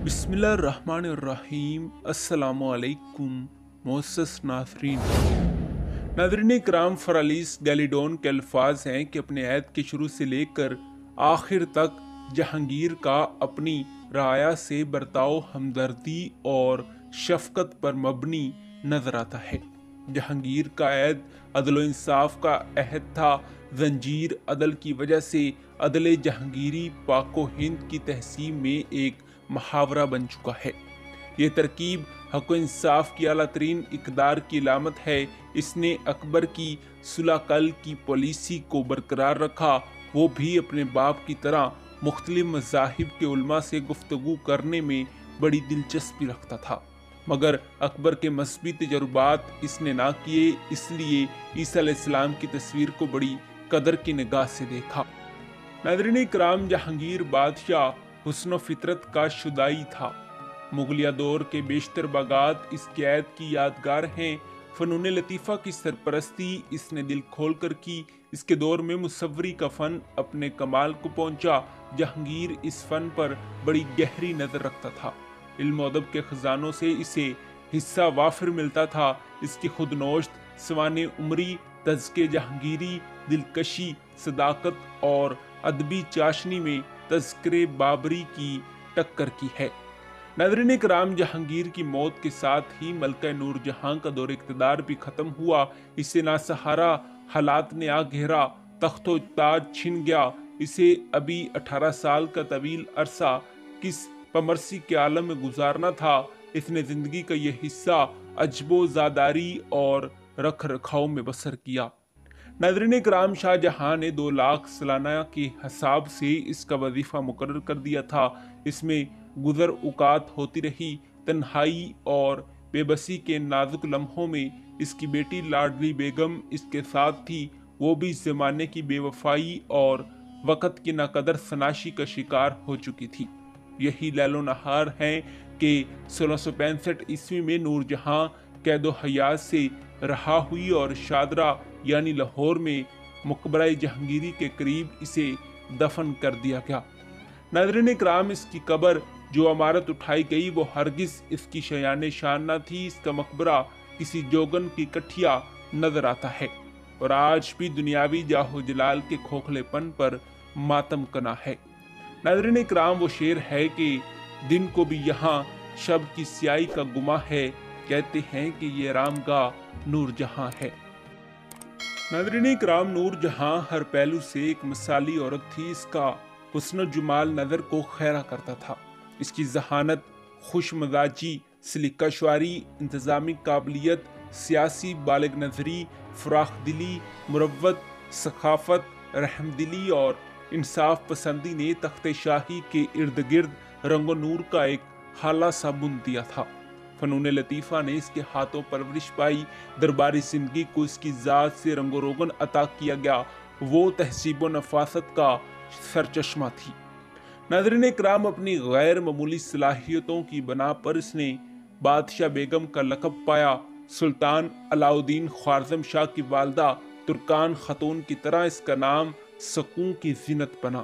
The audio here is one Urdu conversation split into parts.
بسم اللہ الرحمن الرحیم۔ السلام علیکم معزز ناظرین۔ ناظرین کرام، فرالیس گیلیڈون کے الفاظ ہیں کہ اپنے عہد کے شروع سے لے کر آخر تک جہانگیر کا اپنی رعایا سے برتاؤ ہمدردی اور شفقت پر مبنی نظر آتا ہے۔ جہانگیر کا عہد عدل و انصاف کا عہد تھا۔ زنجیر عدل کی وجہ سے عدل جہانگیری پاک و ہند کی تہذیب میں ایک محاورہ بن چکا ہے۔ یہ ترکیب حق و انصاف کی اعلیٰ ترین اقدار کی علامت ہے۔ اس نے اکبر کی صلح کل کی پالیسی کو برقرار رکھا، وہ بھی اپنے باپ کی طرح مختلف مذاہب کے علماء سے گفتگو کرنے میں بڑی دلچسپی رکھتا تھا، مگر اکبر کے مذہبی تجربات اس نے نہ کیے، اس لیے عیسیٰ علیہ السلام کی تصویر کو بڑی قدر کی نگاہ سے دیکھا۔ ناظرین کرام، جہانگیر بادشاہ حسن و فطرت کا شدائی تھا۔ مغلیہ دور کے بیشتر باغات اس کے عہد کی یادگار ہیں۔ فنون لطیفہ کی سرپرستی اس نے دل کھول کر کی۔ اس کے دور میں مصوری کا فن اپنے کمال کو پہنچا۔ جہانگیر اس فن پر بڑی گہری نظر رکھتا تھا۔ علم و ادب کے خزانوں سے اسے حصہ وافر ملتا تھا۔ اس کی خود نوشت سوانح عمری تذکے جہانگیری، دلکشی، صداقت اور ادبی چاشنی میں تذکر بابری کی ٹکر کی ہے۔ ناظرین کرام، جہانگیر کی موت کے ساتھ ہی ملکہ نور جہاں کا دور اقتدار بھی ختم ہوا۔ اسے ناسہارا حالات نے آ گھیرا، تخت و تاج چھن گیا۔ اسے ابھی 18 سال کا طویل عرصہ کس پمرسی کے عالم میں گزارنا تھا۔ اس نے زندگی کا یہ حصہ عجب و زاداری اور رکھ رکھاؤ میں بسر کیا۔ ناظرین کرام، شاہ جہاں نے 2 لاکھ سالانہ کے حساب سے اس کا وظیفہ مقرر کر دیا تھا۔ اس میں گزر اوقات ہوتی رہی۔ تنہائی اور بے بسی کے نازک لمحوں میں اس کی بیٹی لاڈلی بیگم اس کے ساتھ تھی۔ وہ بھی زمانے کی بے وفائی اور وقت کی ناقدر سناشی کا شکار ہو چکی تھی۔ یہی لیل و نہار ہیں کہ 1665 عیسوی میں نور جہاں قید و حیات سے رہا ہوئی اور شادرہ یعنی لاہور میں مقبرہ جہانگیری کے قریب اسے دفن کر دیا گیا۔ ناظرین کرام، اس کی قبر جو عمارت اٹھائی گئی وہ ہرگز اس کی شایان شان نہ تھی۔ اس کا مقبرہ کسی جوگن کی کٹھیا نظر آتا ہے اور آج بھی دنیاوی جاہ و جلال کے کھوکھلے پن پر ماتم کنا ہے۔ ناظرین کرام، وہ شعر ہے کہ دن کو بھی یہاں شب کی سیاہی کا گماں ہے، کہتے ہیں کہ یہ رام گاہ نور جہاں ہے۔ ناظرین کرام، نور جہاں ہر پہلو سے ایک مثالی عورت تھی۔ اس کا حسن و جمال نظر کو خیرہ کرتا تھا۔ اس کی ذہانت، خوش مزاجی، سلیقہ شعاری، انتظامی قابلیت، سیاسی بالغ نظری، فراخ دلی، مروت، ثقافت، رحم دلی اور انصاف پسندی نے تخت شاہی کے ارد گرد رنگ و نور کا ایک ہالہ سا بن دیا تھا۔ فنون لطیفہ نے اس کے ہاتھوں پرورش پائی۔ درباری زندگی کو اس کی ذات سے رنگ و روغن عطا کیا گیا۔ وہ تہذیب و نفاست کا سرچشمہ تھی۔ ناظرین کرام، اپنی غیر معمولی صلاحیتوں کی بنا پر اس نے بادشاہ بیگم کا لقب پایا۔ سلطان علاء الدین خوارزم شاہ کی والدہ ترکان خاتون کی طرح اس کا نام سکوں کی زینت بنا۔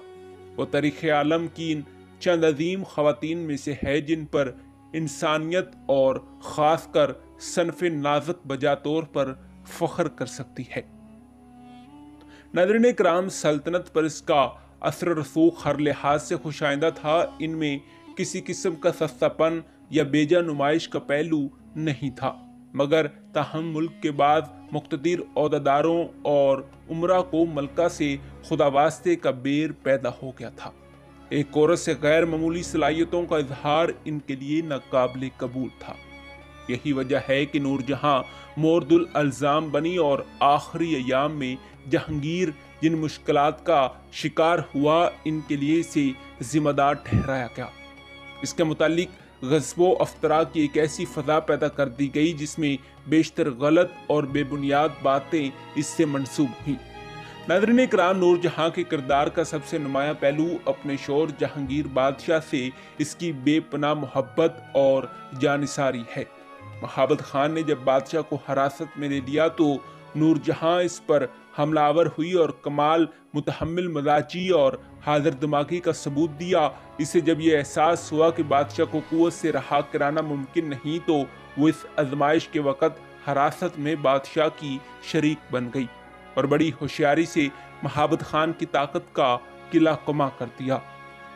وہ تاریخ عالم کی ان چند عظیم خواتین میں سے ہے جن پر انسانیت اور خاص کر صنف نازک بجا طور پر فخر کر سکتی ہے۔ ناظرین کرام، سلطنت پر اس کا اثر و رسوخ ہر لحاظ سے خوش آئندہ تھا۔ ان میں کسی قسم کا سستا پن یا بیجا نمائش کا پہلو نہیں تھا، مگر تاہم ملک کے بعض مقتدر عہدیداروں اور امراء کو ملکہ سے خدا واسطے کا بیر پیدا ہو گیا تھا۔ ایک عورت سے غیر معمولی صلاحیتوں کا اظہار ان کے لیے ناقابل قبول تھا۔ یہی وجہ ہے کہ نور جہاں مورد الالزام بنی اور آخری ایام میں جہانگیر جن مشکلات کا شکار ہوا، ان کے لیے اسے ذمہ دار ٹھہرایا گیا۔ اس کے متعلق غضب و افتراء کی ایک ایسی فضا پیدا کر دی گئی جس میں بیشتر غلط اور بے بنیاد باتیں اس سے منسوب ہوئیں۔ ناظرین کرام، نور جہاں کے کردار کا سب سے نمایاں پہلو اپنے شوہر جہانگیر بادشاہ سے اس کی بے پناہ محبت اور جانثاری ہے۔ مہابت خان نے جب بادشاہ کو حراست میں لے لیا تو نور جہاں اس پر حملہ آور ہوئی اور کمال متحمل مزاجی اور حاضر دماغی کا ثبوت دیا۔ اسے جب یہ احساس ہوا کہ بادشاہ کو قوت سے رہا کرانا ممکن نہیں تو وہ اس آزمائش کے وقت حراست میں بادشاہ کی شریک بن گئی اور بڑی ہوشیاری سے مہابت خان کی طاقت کا قلعہ کما کر دیا۔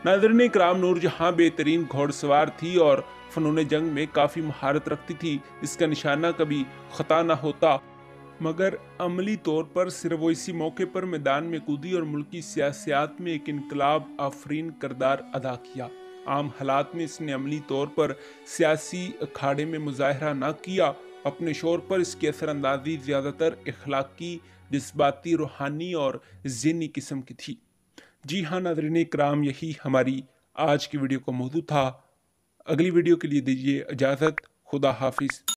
ناظرین اکرام، نور جہاں بہترین گھوڑ سوار تھی اور فنون جنگ میں کافی مہارت رکھتی تھی۔ اس کا نشانہ کبھی خطا نہ ہوتا، مگر عملی طور پر صرف وہ اسی موقع پر میدان میں کودی اور ملکی سیاسیات میں ایک انقلاب آفرین کردار ادا کیا۔ عام حالات میں اس نے عملی طور پر سیاسی اکھاڑے میں مظاہرہ نہ کیا۔ اپنے شور پر اس کی اثر اندازی زیادہ تر اخلاقی، جذباتی، روحانی اور ذہنی قسم کی تھی۔ جی ہاں ناظرین اکرام، یہی ہماری آج کی ویڈیو کا موضوع تھا۔ اگلی ویڈیو کے لیے دیجیے اجازت۔ خدا حافظ۔